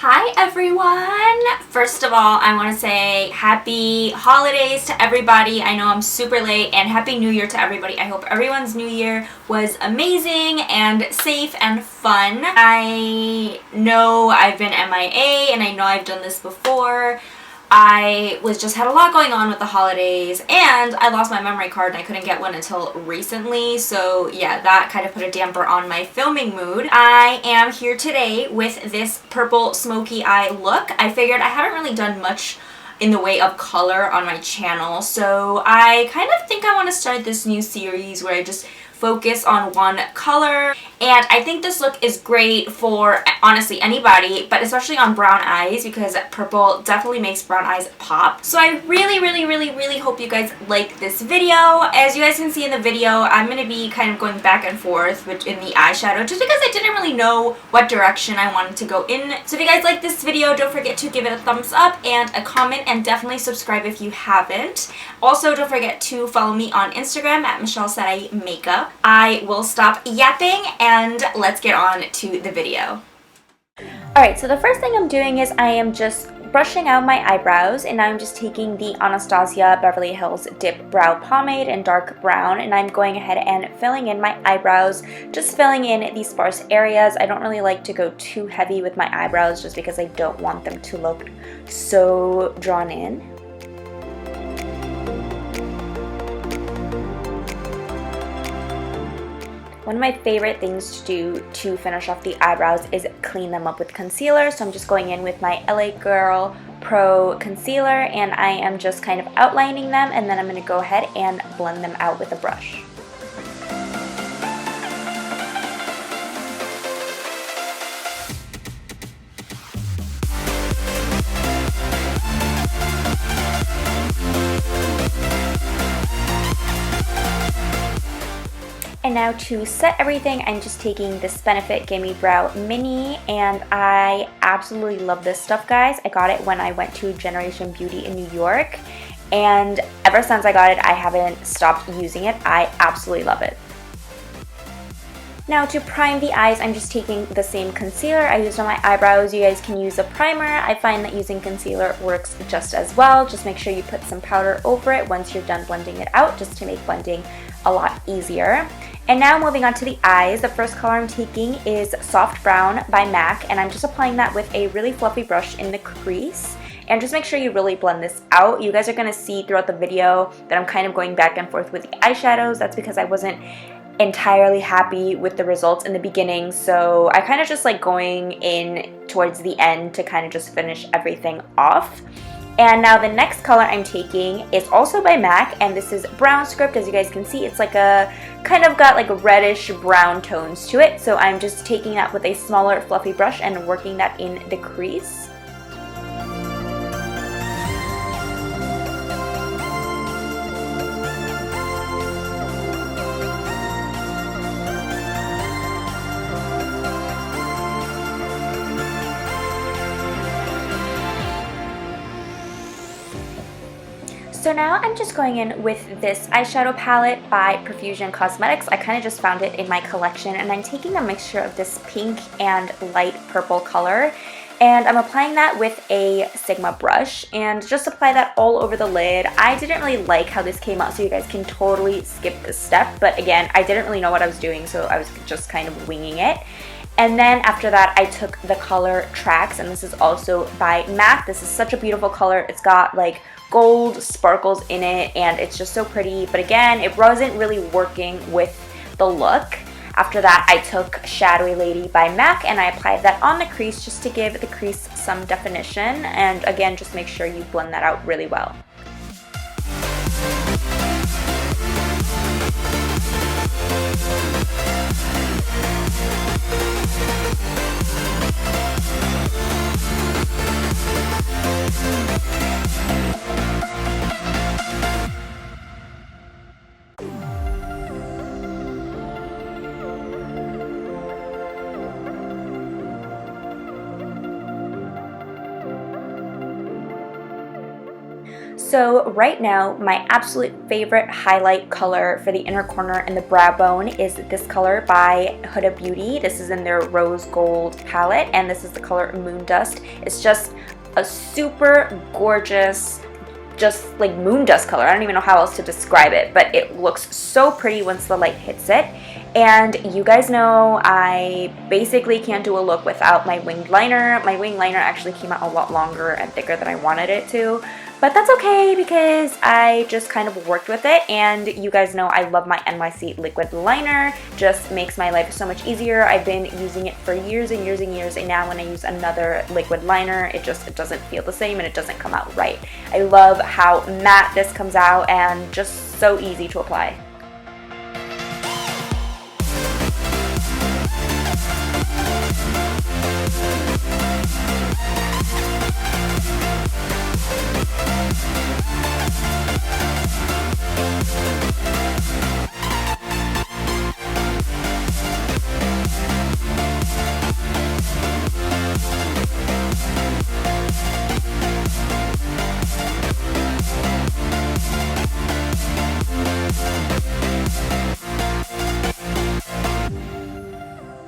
Hi everyone! First of all, I want to say happy holidays to everybody. I know I'm super late, and happy new year to everybody. I hope everyone's new year was amazing and safe and fun. I know I've been MIA and I know I've done this before. I just had a lot going on with the holidays, and I lost my memory card and I couldn't get one until recently, so yeah, that kind of put a damper on my filming mood. I am here today with this purple smoky eye look. I figured I haven't really done much in the way of color on my channel, so I kind of think I want to start this new series where I just focus on one color, and I think this look is great for honestly anybody, but especially on brown eyes because purple definitely makes brown eyes pop. So I really hope you guys like this video. As you guys can see in the video, I'm going to be kind of going back and forth in the eyeshadow just because I didn't really know what direction I wanted to go in. So if you guys like this video, don't forget to give it a thumbs up and a comment, and definitely subscribe if you haven't. Also, don't forget to follow me on Instagram at michellesarahi makeup. I will stop yapping and let's get on to the video. Alright, so the first thing I'm doing is I am just brushing out my eyebrows, and I'm just taking the Anastasia Beverly Hills Dip Brow Pomade in dark brown, and I'm going ahead and filling in my eyebrows, just filling in these sparse areas. I don't really like to go too heavy with my eyebrows just because I don't want them to look so drawn in. One of my favorite things to do to finish off the eyebrows is clean them up with concealer. So I'm just going in with my LA Girl Pro Concealer, and I am just kind of outlining them, and then I'm going to go ahead and blend them out with a brush. And now to set everything, I'm just taking this Benefit Gimme Brow Mini, and I absolutely love this stuff, guys. I got it when I went to Generation Beauty in New York, and ever since I got it, I haven't stopped using it. I absolutely love it. Now to prime the eyes, I'm just taking the same concealer I used on my eyebrows. You guys can use a primer. I find that using concealer works just as well. Just make sure you put some powder over it once you're done blending it out, just to make blending a lot easier. And now moving on to the eyes, the first color I'm taking is Soft Brown by MAC, and I'm just applying that with a really fluffy brush in the crease. And just make sure you really blend this out. You guys are going to see throughout the video that I'm kind of going back and forth with the eyeshadows. That's because I wasn't entirely happy with the results in the beginning, so I kind of just like going in towards the end to kind of just finish everything off. And now the next color I'm taking is also by MAC, and this is Brown Script. As you guys can see, it's like a kind of got like a reddish brown tones to it, so I'm just taking that with a smaller fluffy brush and working that in the crease. So now I'm just going in with this eyeshadow palette by Profusion Cosmetics. I kind of just found it in my collection, and I'm taking a mixture of this pink and light purple color, and I'm applying that with a Sigma brush, and just apply that all over the lid. I didn't really like how this came out, so you guys can totally skip this step, but again, I didn't really know what I was doing, so I was just kind of winging it. And then after that, I took the color Trax, and this is also by MAC. This is such a beautiful color. It's got like gold sparkles in it, and it's just so pretty, but again, it wasn't really working with the look. After that, I took Shadowy Lady by MAC, and I applied that on the crease just to give the crease some definition, and again, just make sure you blend that out really well. So right now, my absolute favorite highlight color for the inner corner and the brow bone is this color by Huda Beauty. This is in their Rose Gold palette, and this is the color Moon Dust. It's just a super gorgeous, just like moon dust color. I don't even know how else to describe it, but it looks so pretty once the light hits it. And you guys know I basically can't do a look without my winged liner. My winged liner actually came out a lot longer and thicker than I wanted it to, but that's okay because I just kind of worked with it. And you guys know I love my NYC Liquid Liner. Just makes my life so much easier. I've been using it for years and years and years, and now when I use another liquid liner, it doesn't feel the same and it doesn't come out right. I love how matte this comes out and just so easy to apply.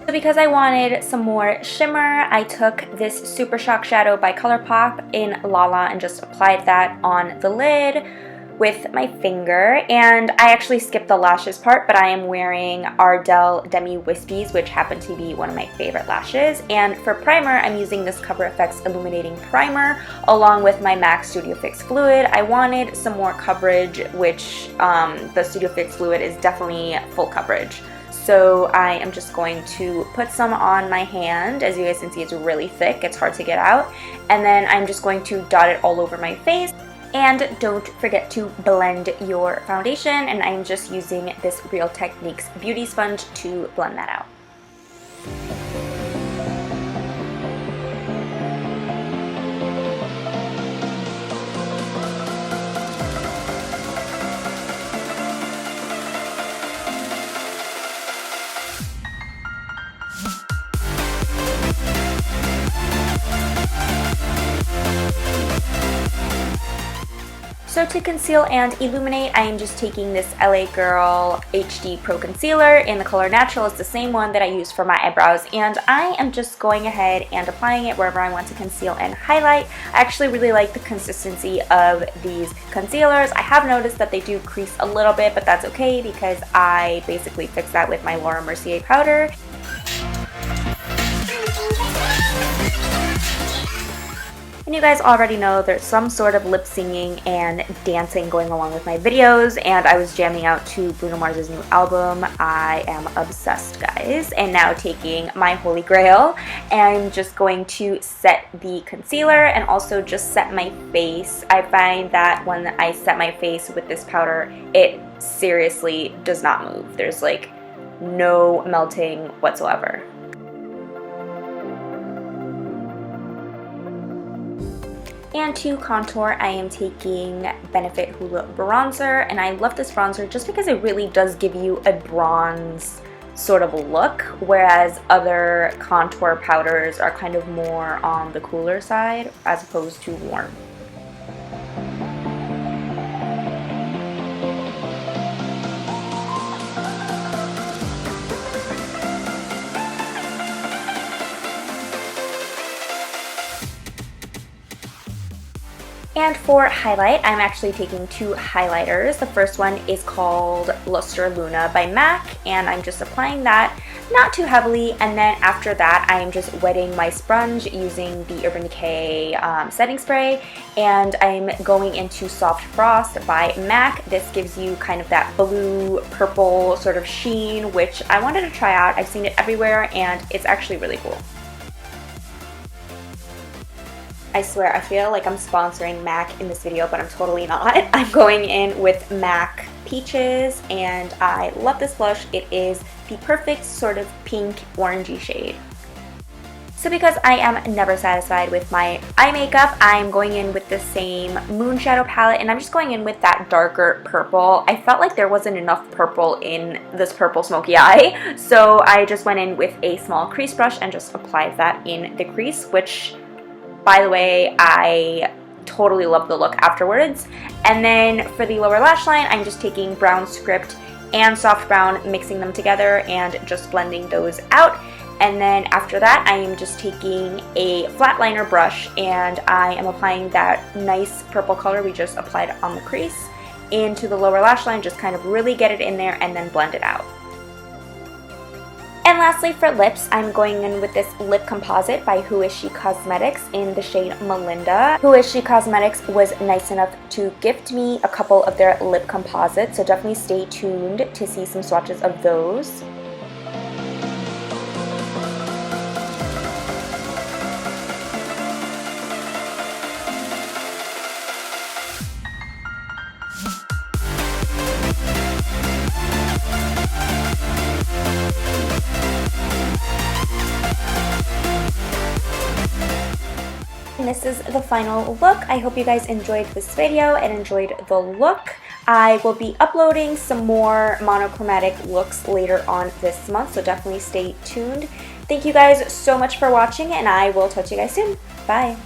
Because I wanted some more shimmer, I took this Super Shock shadow by ColourPop in Lala and just applied that on the lid with my finger. And I actually skipped the lashes part, but I am wearing Ardell Demi Wispies, which happen to be one of my favorite lashes. And for primer, I'm using this Cover FX Illuminating Primer along with my MAC Studio Fix Fluid. I wanted some more coverage, which the Studio Fix Fluid is definitely full coverage. So I am just going to put some on my hand. As you guys can see, it's really thick. It's hard to get out. And then I'm just going to dot it all over my face. And don't forget to blend your foundation. And I'm just using this Real Techniques beauty sponge to blend that out. So to conceal and illuminate, I am just taking this LA Girl HD Pro Concealer in the color Natural. It's the same one that I use for my eyebrows, and I am just going ahead and applying it wherever I want to conceal and highlight. I actually really like the consistency of these concealers. I have noticed that they do crease a little bit, but that's okay because I basically fix that with my Laura Mercier powder. And you guys already know there's some sort of lip singing and dancing going along with my videos, and I was jamming out to Bruno Mars's new album. I am obsessed, guys. And now taking my holy grail, I'm just going to set the concealer and also just set my face. I find that when I set my face with this powder, it seriously does not move. There's like no melting whatsoever. And to contour, I am taking Benefit Hoola Bronzer, and I love this bronzer just because it really does give you a bronze sort of look, whereas other contour powders are kind of more on the cooler side as opposed to warm. And for highlight, I'm actually taking two highlighters. The first one is called Lustre Luna by MAC, and I'm just applying that not too heavily. And then after that, I'm just wetting my sponge using the Urban Decay setting spray, and I'm going into Soft Frost by MAC. This gives you kind of that blue purple sort of sheen, which I wanted to try out. I've seen it everywhere, and it's actually really cool. I swear, I feel like I'm sponsoring MAC in this video, but I'm totally not. I'm going in with MAC Peaches, and I love this blush. It is the perfect sort of pink orangey shade. So because I am never satisfied with my eye makeup, I'm going in with the same Moon Shadow palette, and I'm just going in with that darker purple. I felt like there wasn't enough purple in this purple smoky eye, so I just went in with a small crease brush and just applied that in the crease, which, by the way, I totally love the look afterwards. And then for the lower lash line, I'm just taking brown script and soft brown, mixing them together and just blending those out. And then after that, I am just taking a flat liner brush and I am applying that nice purple color we just applied on the crease into the lower lash line, just kind of really get it in there and then blend it out. And lastly, for lips, I'm going in with this lip composite by Who Is She Cosmetics in the shade Melinda. Who Is She Cosmetics was nice enough to gift me a couple of their lip composites, so definitely stay tuned to see some swatches of those. And this is the final look. I hope you guys enjoyed this video and enjoyed the look. I will be uploading some more monochromatic looks later on this month, so definitely stay tuned. Thank you guys so much for watching, and I will talk to you guys soon. Bye!